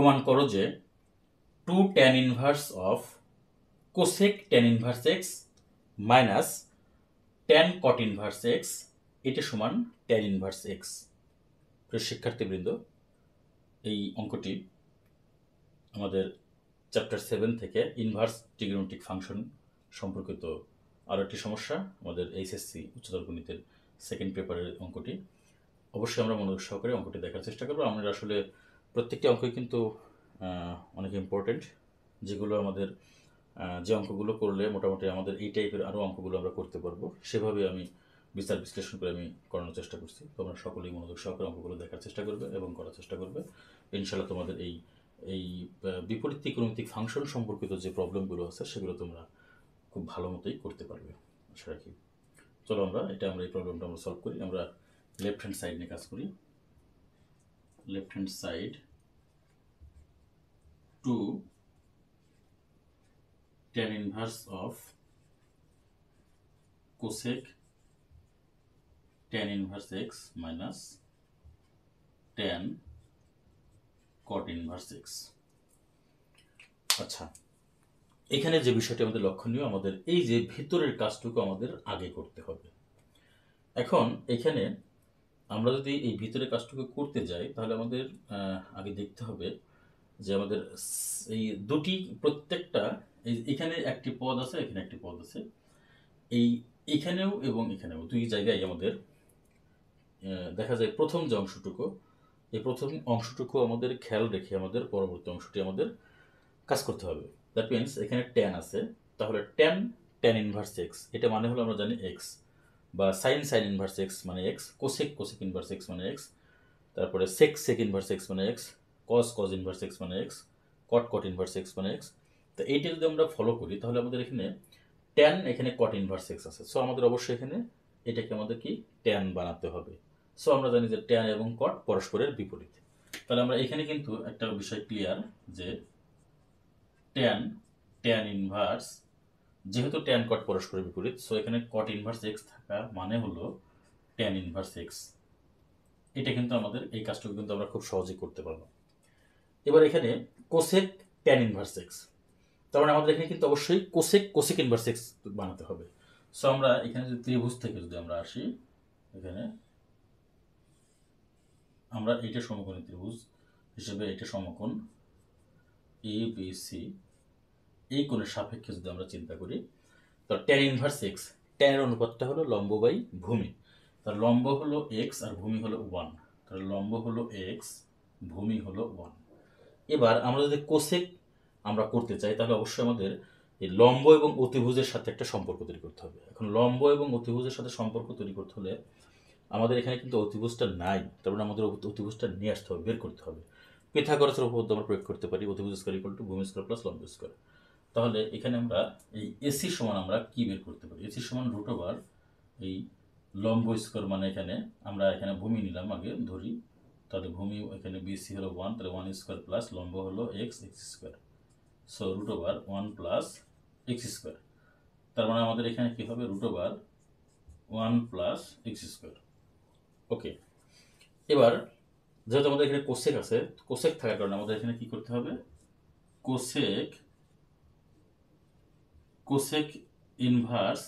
প্রমাণ করো যে 2 tan inverse of cosec tan inverse x minus tan cot inverse x এটা সমান tan ইনভার্স এক্স। প্রিয় শিক্ষার্থীবৃন্দ, এই অঙ্কটি আমাদের চ্যাপ্টার 7 থেকে ইনভার্স ট্রিগোনোমেট্রিক ফাংশন সম্পর্কিত আরও একটি সমস্যা, আমাদের এইচএসসি উচ্চতর গণিতের সেকেন্ড পেপারের অঙ্কটি। অবশ্যই আমরা মনোযোগ সহকারে অঙ্কটি দেখার চেষ্টা করবো। আমরা আসলে প্রত্যেকটি অঙ্কই কিন্তু অনেক ইম্পর্টেন্ট, যেগুলো আমাদের যে অঙ্কগুলো করলে মোটামুটি আমাদের এই টাইপের আরও অঙ্কগুলো আমরা করতে পারবো, সেভাবে আমি বিচার বিশ্লেষণ করে আমি করানোর চেষ্টা করছি। তোমরা সকলেই মনোযোগ সহকারে অঙ্কগুলো দেখার চেষ্টা করবে এবং করার চেষ্টা করবে। ইনশাল্লাহ তোমাদের এই বিপরীত ত্রিকোণমিতিক ফাংশন সম্পর্কিত যে প্রবলেমগুলো আছে সেগুলো তোমরা খুব ভালো মতোই করতে পারবে, আশা রাখি। চলো আমরা এই প্রবলেমটা আমরা সলভ করি। আমরা লেফট হ্যান্ড সাইড নিয়ে কাজ করি। Left hand side 2 tan inverse of cosec tan inverse x minus tan cot inverse x। আচ্ছা, এখানে যে বিষয়টি আমাদের লক্ষণীয়, আমাদের এই যে ভিতরের কাজটুকু আমাদের আগে করতে হবে। এখন এখানে আমরা যদি এই ভিতরের কাজটুকু করতে যাই, তাহলে আমাদের আগে দেখতে হবে যে আমাদের এই দুটি প্রত্যেকটা এখানে একটি পদ আছে, এখানে একটি পদ আছে, এইখানেও এবং এখানেও দুই জায়গায় আমাদের দেখা যায় প্রথম যে অংশটুকু, এই প্রথম অংশটুকু আমাদের খেয়াল রেখে আমাদের পরবর্তী অংশটি আমাদের কাজ করতে হবে। দ্যাট মিনস এখানে ট্যান আছে, তাহলে ট্যান ইনভার্স এক্স, এটা মানে হলো আমরা জানি এক্স, বা সাইন ইনভার্স এক্স মানে এক্স, কোসেক ইনভার্স এক্স মানে এক্স, তারপরে সেক ইনভার্স এক্স মানে এক্স, কজ ইনভার্স এক্স মানে এক্স, কট ইনভার্স এক্স মানে এক্স। তো এইটা যদি আমরা ফলো করি, তাহলে আমাদের এখানে ট্যান, এখানে কট ইনভার্স এক্স আছে। সো আমাদের অবশ্যই এখানে এটাকে আমাদের কি ট্যান বানাতে হবে। সো আমরা জানি যে ট্যান এবং কট পরস্পরের বিপরীত। তাহলে আমরা এখানে কিন্তু একটা বিষয় ক্লিয়ার যে ট্যান ইনভার্স, যেহেতু ট্যান কট পরস্পরের বিপরীত, সো এখানে কট ইনভার্স এক্স থাকা মানে হলো ট্যান ইনভার্স এক্স। এটা কিন্তু আমাদের এই কাজটুকু কিন্তু আমরা খুব সহজেই করতে পারবো। এবার এখানে কোসেক ট্যান ইনভার্স এক্স, তার মানে আমাদের এখানে কিন্তু অবশ্যই কোসেক ইনভার্স এক্স বানাতে হবে। সো আমরা এখানে যদি ত্রিভুজ থেকে যদি আমরা আসি, এখানে আমরা এইটা সমকোণী ত্রিভুজ হিসেবে এটা সমকোণ এ বি সি, এই কোণের সাপেক্ষে যদি আমরা চিন্তা করি, তো ট্যান ইনভার্স এক্স, ট্যানের অনুপাতটা হলো লম্ব বাই ভূমি। তার লম্ব হলো এক্স আর ভূমি হলো 1, তাহলে লম্ব হলো এক্স, ভূমি হলো 1। এবার আমরা যদি কোসেক আমরা করতে চাই, তাহলে অবশ্যই আমাদের এই লম্ব এবং অতিভুজের সাথে একটা সম্পর্ক তৈরি করতে হবে। এখন লম্ব এবং অতিভুজের সাথে সম্পর্ক তৈরি করতে হলে আমাদের এখানে কিন্তু অতিভুজটা নাই, তারপরে আমাদের অতিভুজটা নিয়ে আসতে হবে, বের করতে হবে। পিথাগোরাসের উপপাদ্য আমরা প্রয়োগ করতে পারি, অতিভুজ স্কয়ার ইকুয়াল টু ভূমি স্কয়ার প্লাস লম্ব স্কয়ার। তাহলে এখানে আমরা এই এসি সমান আমরা কি বের করতে পারি? এসি সমান রুট ওভার এই লম্ব স্কয়ার, মানে এখানে আমরা এখানে ভূমি নিলাম আগে ধরি, তাহলে ভূমি এখানে বিসি হলো 1, তাহলে 1 স্কয়ার প্লাস লম্ব হলো X square, so root over 1 plus X square. তার মানে আমাদের এখানে কি হবে? Root over 1 plus X square. Okay, এবার যেহেতু আমাদের এখানে কোসেক আছে, কোসেক থাকার কারণে আমাদের এখানে কি করতে হবে? কোসেক ইনভার্স,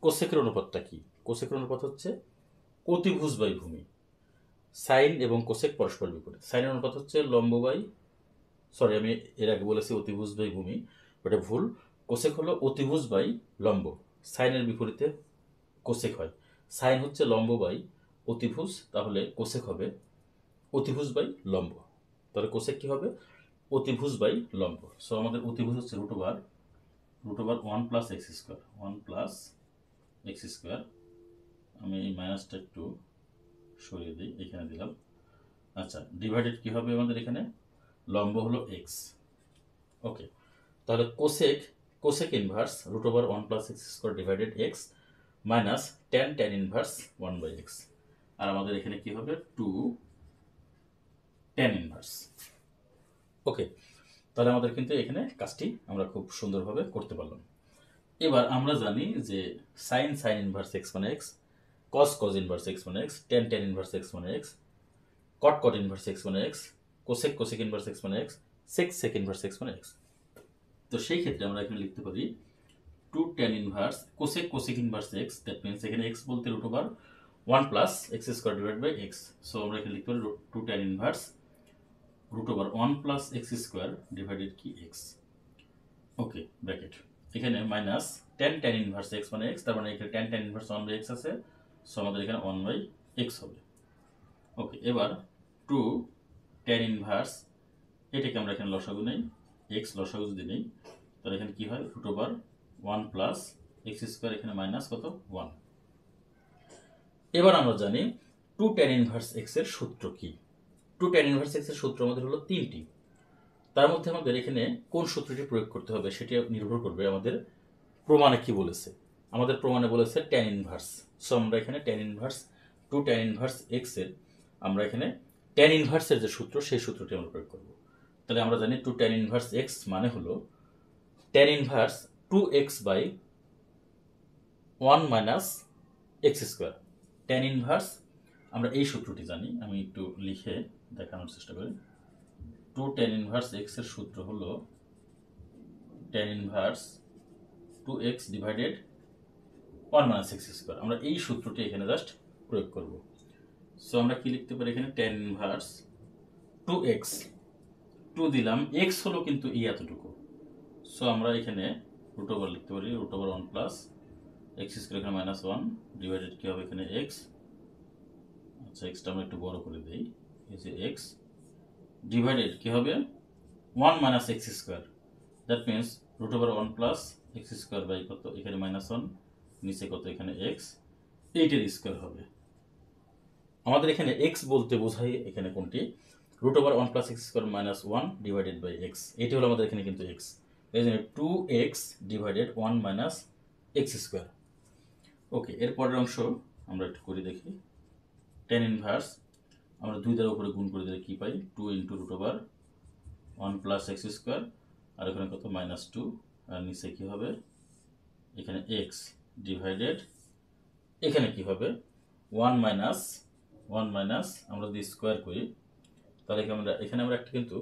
কোসেকের অনুপাতটা কি? কোসেকের অনুপাত হচ্ছে অতিভুজ বাই ভূমি। সাইন এবং কোসেক পরস্পর বিপরীত। সাইনের অনুপাত হচ্ছে লম্ব বাই, সরি আমি এর আগে বলেছি অতিভুজ বাই ভূমি, ওটা ভুল। কোসেক হলো অতিভুজ বাই লম্ব, সাইনের বিপরীতে কোসেক হয়। সাইন হচ্ছে লম্ব বাই অতিভুজ, তাহলে কোসেক হবে অতিভুজ বাই লম্ব। তাহলে কোসেক কি হবে? অতিভুজ বাই লম্ব। সো আমাদের অতিভুজ হচ্ছে root over 1 plus X square, 1 plus X square. আমি এই মাইনাসটা একটু সরিয়ে দিই, এখানে দিলাম। আচ্ছা, ডিভাইডেড কি হবে আমাদের এখানে? লম্ব হলো এক্স। ওকে, তাহলে cosec inverse root over 1 plus X square divided X minus tan inverse 1 by X. আর আমাদের এখানে কি হবে? 2 ট্যান ইনভার্স। ওকে, তাহলে আমাদের কিন্তু এখানে কাজটি আমরা খুব সুন্দরভাবে করতে পারলাম। এবার আমরা জানি যে সাইন ইনভার্স এক্স মানে এক্স, কজ ইনভার্স এক্স মানে এক্স, ট্যান ইনভার্স এক্স মানে এক্স, কট ইনভার্স এক্স মানে এক্স, কোসেক কোসেক ইনভার্স এক্স মানে এক্স, সেক সেক ইনভার্স এক্স মানে এক্স। তো সেই ক্ষেত্রে আমরা এখানে লিখতে পারি 2 tan inverse cosec cosec inverse X, that means এখানে এক্স বলতে root over 1 plus X square divide by X. So আমরা এখানে লিখতে পারি 2 tan inverse root over 1 plus X square divided কি এক্স। ওকে, ব্র্যাকেট এখানে মাইনাস tan ইনভার্স এক্স মানে এক্স, তার মানে এখানে tan ইনভার্স 1 বাই এক্স আছে, সো আমাদের এখানে 1 বাই এক্স হবে। ওকে, এবার 2 tan ইনভার্স, এটাকে আমরা এখানে লসাগু নেই, এক্স লসাগু যদি নেই তাহলে এখানে কি হয় root over 1 plus X square, এখানে মাইনাস কত 1। এবার আমরা জানি 2 tan ইনভার্স এক্স এর সূত্র কি। 2 tan ইনভার্স এক্স এর সূত্র আমাদের হলো 3টি, তার মধ্যে আমাদের এখানে কোন সূত্রটি প্রয়োগ করতে হবে সেটি নির্ভর করবে আমাদের প্রমাণে কি বলেছে। আমাদের প্রমাণে বলেছে tan ইনভার্স, সো আমরা এখানে tan inverse 2 tan inverse x এর আমরা এখানে tan ইনভার্সের যে সূত্র সেই সূত্রটি আমরা প্রয়োগ করব। তাহলে আমরা জানি 2 tan ইনভার্স এক্স মানে হলো tan inverse 2x by 1 minus X square. tan inverse আমরা এই সূত্রটি জানি, আমি একটু লিখে দেখানোর চেষ্টা করি। 2 tan ইনভার্স এক্স এর সূত্র হলো tan inverse 2x divided 1 minus X square. আমরা এই সূত্রটি এখানে জাস্ট প্রয়োগ করব। সো আমরা কি লিখতে পারি এখানে tan ইনভার্স 2x, 2 দিলাম, x হলো কিন্তু এই এতটুকু, সো আমরা এখানে রুট ওভার লিখতে পারি root over 1 plus X square, এখানে মাইনাস 1 ডিভাইডেড কি হবে এখানে x। আচ্ছা, এক্সটা আমরা একটু বড় করে দিই, এই যে x ডিভাইডেড কি হবে 1 minus X square, that means root over 1 plus X square by কত এখানে মাইনাস 1, নিচে কত এখানে x, 8 এর স্কোয়ার হবে। আমাদের এখানে x বলতে বোঝাই এখানে কোনটি, root over 1 plus X square minus 1 divided by X, এটি হলো আমাদের এখানে কিন্তু x, এই জন্য 2x divided 1 minus X square. Okay, এর পরের অংশ আমরা একটু করে দেখি। tan ইনভার্স আমরা 2 দ্বারা উপরে গুণ করে দিলে কি পাই, 2 into root over 1 plus X square, আর এখানে কত মাইনাস 2, আর নিচে কি হবে এখানে x ডিভাইডেড এখানে কি হবে 1 মাইনাস আমরা যদি স্কোয়ার করি তাহলে এখানে আমরা একটা কিন্তু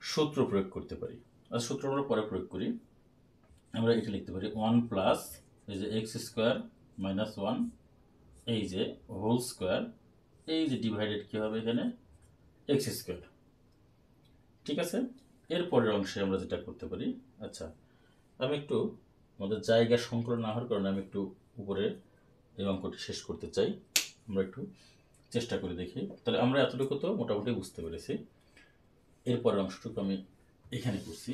সূত্র প্রয়োগ করতে পারি, আর সূত্র আমরা পরে প্রয়োগ করি। আমরা এটা লিখতে পারি 1 প্লাস এই যে এক্স স্কোয়ার মাইনাস 1 এই যে হোল স্কোয়ার, এই যে ডিভাইডেড কি হবে এখানে এক্স স্কোয়ার। ঠিক আছে, এর পরের অংশে আমরা যেটা করতে পারি, আচ্ছা আমি একটু আমাদের জায়গা সংকলন না হওয়ার কারণে আমি একটু উপরে এই অঙ্কটি শেষ করতে চাই, আমরা একটু চেষ্টা করে দেখি। তাহলে আমরা এতটুকু তো মোটামুটি বুঝতে পেরেছি, এরপরের অংশটুকু আমি এখানে করছি।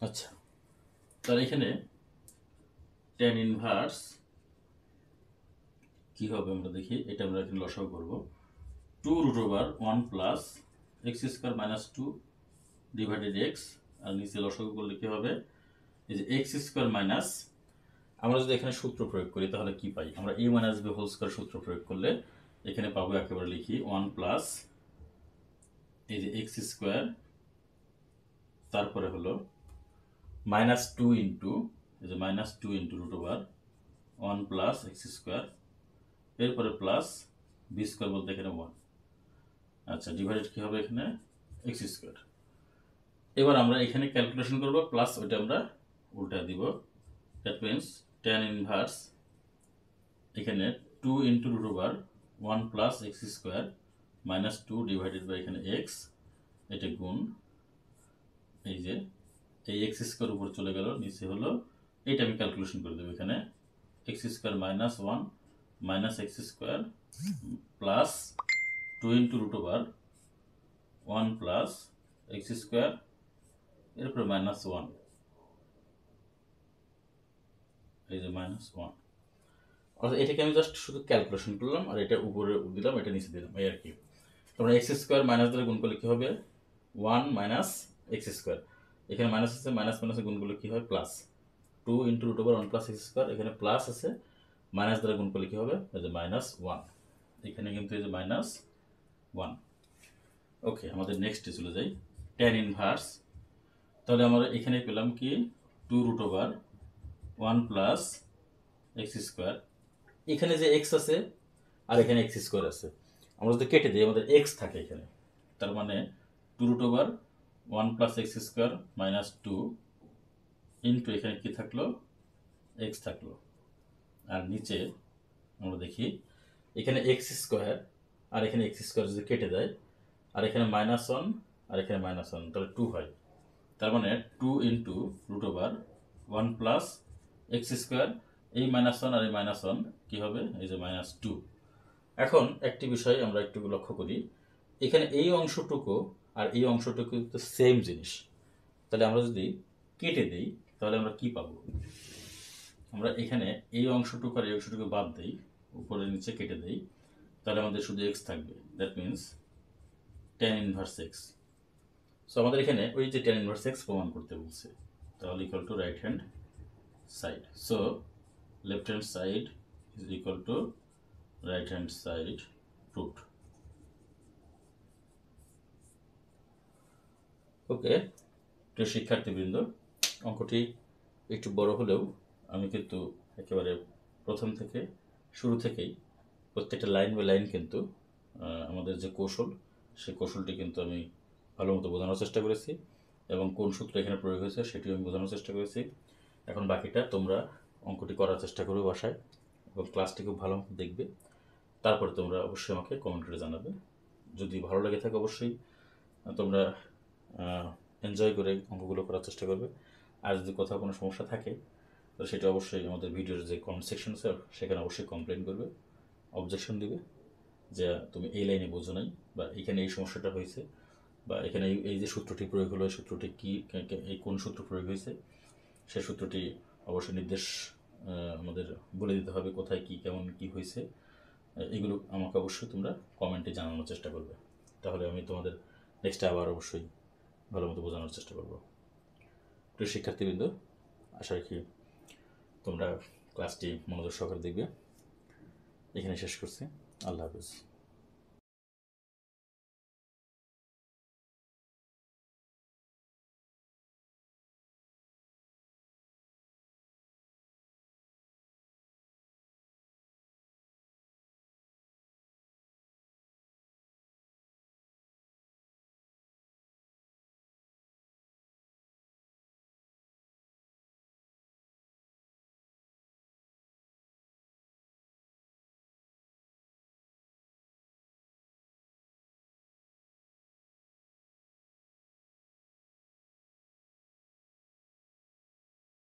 আচ্ছা, তাহলে এখানে tan ইনভার্স কি হবে আমরা দেখি, এটা আমরা এখানে লসাগু করব। 2 root over 1 plus X square minus 2 divided X, আর নিচে লসাগু করলে কি হবে এই যে এক্স স্কোয়ার মাইনাস, আমরা যদি এখানে সূত্র প্রয়োগ করি তাহলে কি পাই, আমরা a minus b whole square সূত্র প্রয়োগ করলে এখানে পাবো, একেবারে লিখি 1 প্লাস এই যে এক্স স্কোয়ার, তারপরে হলো মাইনাস 2 ইন্টু এই যে minus 2 into root over 1 plus X square, এরপরে প্লাস বি স্কোয়ার বলতে এখানে 1, আচ্ছা ডিভাইডেড কি হবে এখানে এক্স স্কোয়ার। এবার আমরা এখানে ক্যালকুলেশন করব, প্লাস ওইটা আমরা উল্টা দিব, দ্যাট মিনস tan ইনভার্স এখানে 2 into root over 1 plus X square minus 2 divided by এখানে এক্স, এটা গুণ এই যে এই এক্স স্কোয়ার উপর চলে গেল, নিচে হলো এইটা আমি ক্যালকুলেশন করে দেবো, এখানে X square minus 1 minus X square plus 2 into root over 1 plus X square, এরপরে মাইনাস 1 এই যে মাইনাস 1, অর্থাৎ এটাকে আমি জাস্ট শুধু ক্যালকুলেশন করলাম, আর এটা উপরে দিলাম, এটা নিচে দিলাম, এই আর কি। তোমরা এক্স স্কোয়ার মাইনাস দ্বারা গুণ করলে কি হবে 1 মাইনাস এক্স স্কোয়ার, এখানে মাইনাস আছে, মাইনাস মাইনাসে গুণ করলে কি হয় plus 2 into root over 1 plus X square, এখানে প্লাস আছে, মাইনাস দ্বারা গুণ করলে কি হবে এই যে মাইনাস 1, এখানে কিন্তু এই যে মাইনাস 1। ওকে, আমাদের নেক্সটে চলে যাই। tan ইনভার্স তাহলে আমরা এখানে পেলাম কি 2√1 প্লাস এক্স স্কোয়ার। এখানে যে এক্স আছে আর এখানে এক্স স্কোয়ার আছে, আমরা যদি কেটে দিই আমাদের এক্স থাকে এখানে, তার মানে 2√1 plus X square minus 2 into এখানে কি থাকলো, এক্স থাকলো। আর নিচে আমরা দেখি এখানে এক্স স্কোয়ার আর এখানে এক্স স্কোয়ার যদি কেটে দেয়, আর এখানে -1 আর এখানে -1, তাহলে 2 হয়। তার মানে 2 ইন্টু √1 প্লাস এক্স স্কোয়ার, এই -1 আর এই -1 কি হবে, এই যে -2। এখন একটি বিষয় আমরা একটু লক্ষ্য করি, এখানে এই অংশটুকু আর এই অংশটুকু কিন্তু সেম জিনিস। তাহলে আমরা যদি কেটে দিই তাহলে আমরা কি পাবো, আমরা এখানে এই অংশটুকু আর এই অংশটুকু বাদ দিই, উপরে নিচে কেটে দেই, তাহলে আমাদের শুধু এক্স থাকবে। That means tan inverse x. So আমাদের এখানে ওই যে tan ইনভার্স এক্স প্রমাণ করতে বলছে, তাহলে equal to right hand side. So left hand side is equal to right hand side root. Okay, প্রিয় শিক্ষার্থীবৃন্দ, অঙ্কটি একটু বড় হলেও আমি কিন্তু একেবারে প্রথম থেকে শুরু থেকেই প্রত্যেকটা লাইন বাই লাইন কিন্তু আমাদের যে কৌশল, সেই কৌশলটি কিন্তু আমি ভালো মতো বোঝানোর চেষ্টা করেছি, এবং কোন সূত্র এখানে প্রয়োগ হয়েছে সেটিও আমি বোঝানোর চেষ্টা করেছি। এখন বাকিটা তোমরা অঙ্কটি করার চেষ্টা করবে বাসায়, এবং ক্লাসটি খুব ভালো মতো দেখবে। তারপরে তোমরা অবশ্যই আমাকে কমেন্ট করে জানাবে। যদি ভালো লেগে থাকে অবশ্যই তোমরা এনজয় করে অঙ্কগুলো করার চেষ্টা করবে। আর যদি কোথাও কোনো সমস্যা থাকে তো সেটা অবশ্যই আমাদের ভিডিওর যে কমেন্ট সেকশন আছে সেখানে অবশ্যই কমপ্লেন করবে, অবজেকশন দিবে যে তুমি এই লাইনে বোঝো নাই, বা এখানে এই সমস্যাটা হয়েছে, বা এখানে এই যে সূত্রটি প্রয়োগ হলো এই সূত্রটি কী, এই কোন সূত্র প্রয়োগ হয়েছে সেই সূত্রটি অবশ্যই নির্দেশ আমাদের বলে দিতে হবে, কোথায় কী কেমন কী হয়েছে। এগুলো আমাকে অবশ্যই তোমরা কমেন্টে জানানোর চেষ্টা করবে, তাহলে আমি তোমাদের নেক্সটে আবার অবশ্যই ভালো মতো বোঝানোর চেষ্টা করবো। প্রিয় শিক্ষার্থীবৃন্দ, আশা রাখি তোমরা ক্লাসটি মনোযোগ সহকারে দেখবে। এখানে শেষ করছি। আল্লাহ হাফিজ।